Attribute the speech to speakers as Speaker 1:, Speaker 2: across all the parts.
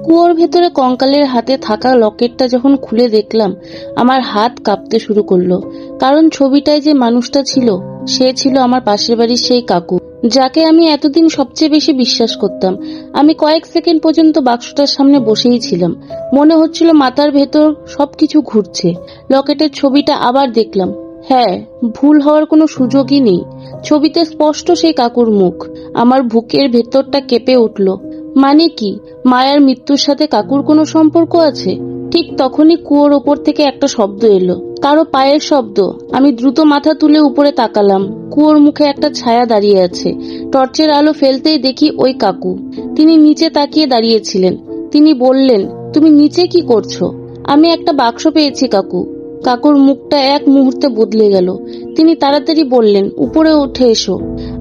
Speaker 1: কুয়োর ভেতরে কঙ্কালের হাতে থাকা লকেটটা যখন খুলে দেখলাম, আমার হাত কাঁপতে শুরু করলো। কারণ ছবিটায় যে মানুষটা ছিল, সে ছিল আমার পাশের বাড়ির সেই কাকু, যাকে আমি এতদিন সবচেয়ে বেশি বিশ্বাস করতাম। আমি কয়েক সেকেন্ড পর্যন্ত বাক্সটার সামনে বসেই ছিলাম। মনে হচ্ছিল মাথার ভেতর সবকিছু ঘুরছে। লকেটের ছবিটা আবার দেখলাম। হ্যাঁ, ভুল হওয়ার কোনো সুযোগই নেই। ছবিতে স্পষ্ট সেই কাকুর মুখ। আমার বুকের ভেতরটা কেঁপে উঠল। মানে কি, মায়ার মৃত্যুর সাথে কাকুর কোনো সম্পর্ক আছে? ঠিক তখনই কুয়োর ওপর থেকে একটা শব্দ এলো, কারো পায়ের শব্দ। আমি দ্রুত মাথা তুলে উপরে তাকালাম। কুয়োর মুখে একটা ছায়া দাঁড়িয়ে আছে। টর্চের আলো ফেলতেই দেখি ওই কাকু। তিনি নিচে তাকিয়ে দাঁড়িয়েছিলেন। তিনি বললেন, তুমি নিচে কি করছো? আমি একটা বাক্স পেয়েছি কাকু। কাকুর মুখটা এক মুহূর্তে বদলে গেল। তিনি তাড়াতাড়ি বললেন, উপরে উঠে এসো।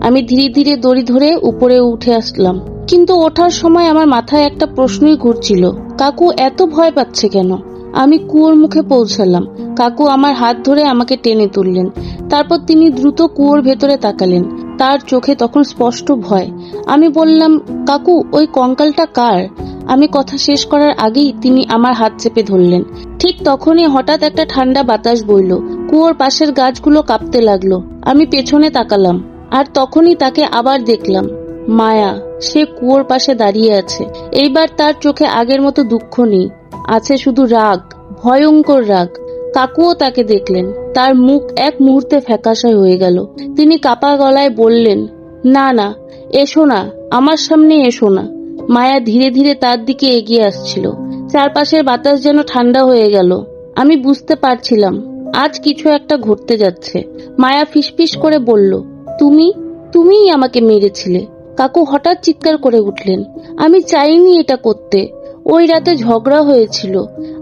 Speaker 1: আমি ধীরে ধীরে দড়ি ধরে উপরে উঠে আসলাম। কিন্তু ওঠার সময় আমার মাথায় একটা প্রশ্নই ঘুরছিল, কাকু এত ভয় পাচ্ছে কেন? আমি কুয়োর মুখে পৌঁছালাম। কাকু আমার হাত ধরে আমাকে টেনে তুললেন। তারপর তিনি দ্রুত কুয়োর ভেতরে তাকালেন। তার চোখে তখন স্পষ্ট ভয়। আমি বললাম, কাকু ওই কঙ্কালটা কার? আমি কথা শেষ করার আগেই তিনি আমার হাত চেপে ধরলেন। ঠিক তখনই হঠাৎ একটা ঠান্ডা বাতাস বইল। কুয়োর পাশের গাছগুলো কাঁপতে লাগলো। আমি পেছনে তাকালাম, আর তখনই তাকে আবার দেখলাম। মায়া, সে কুয়োর পাশে দাঁড়িয়ে আছে। এইবার তার চোখে আগের মতো দুঃখ নেই, আছে শুধু রাগ, ভয়ঙ্কর রাগ। কাকুও তাকে দেখলেন। তার মুখ এক মুহূর্তে ফ্যাকাশে হয়ে গেল। তিনি কাপা গলায় বললেন, না না, এসো না, আমার সামনে এসো না। মায়া ধীরে ধীরে তার দিকে এগিয়ে আসছিল। চারপাশের বাতাস যেন ঠান্ডা হয়ে গেল। আমি বুঝতে পারছিলাম আজ কিছু একটা ঘটতে যাচ্ছে। মায়া ফিসফিস করে বলল, তুমিই আমাকে মেরেছিলে। কাকু হঠাৎ চিৎকার করে উঠলেন, আমি চাইনি এটা করতে। ওই রাতে ঝগড়া হয়েছিল,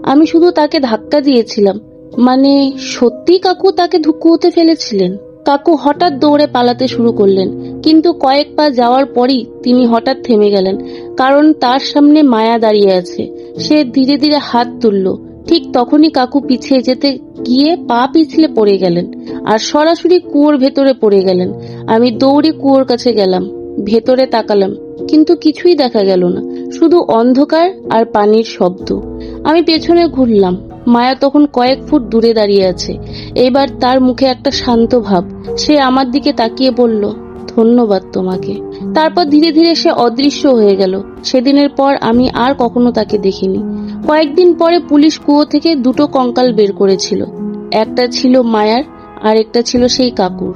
Speaker 1: আমি শুধু তাকে ধাক্কা দিয়েছিলাম। মানে, সত্যি কাকু তাকে কুয়োতে ফেলেছিলেন? কাকু হঠাৎ দৌড়ে পালাতে শুরু করলেন, কিন্তু কয়েক পা যাওয়ার পরই তিনি হঠাৎ থেমে গেলেন। কারণ তার সামনে মায়া দাঁড়িয়ে আছে। সে ধীরে ধীরে হাত তুলল। ঠিক তখনই কাকু পিছিয়ে যেতে গিয়ে পা পিছলে পড়ে গেলেন, আর সরাসরি কুয়োর ভেতরে পড়ে গেলেন। আমি দৌড়ে কুয়োর কাছে গেলাম, ভেতরে তাকালাম, কিন্তু কিছুই দেখা গেল না, শুধু অন্ধকার আর পানির শব্দ। আমি পেছনে ঘুরলাম। মায়া তখন কয়েক ফুট দূরে দাঁড়িয়ে আছে। এবার তার মুখে একটা শান্ত ভাব। সে আমার দিকে তাকিয়ে বলল, ধন্যবাদ তোমাকে। তারপর ধীরে ধীরে সে অদৃশ্য হয়ে গেল। সেদিনের পর আমি আর কখনো তাকে দেখিনি। কয়েকদিন পরে পুলিশ কুয়ো থেকে দুটো কঙ্কাল বের করেছিল। একটা ছিল মায়ার, আর একটা ছিল সেই কাকুর।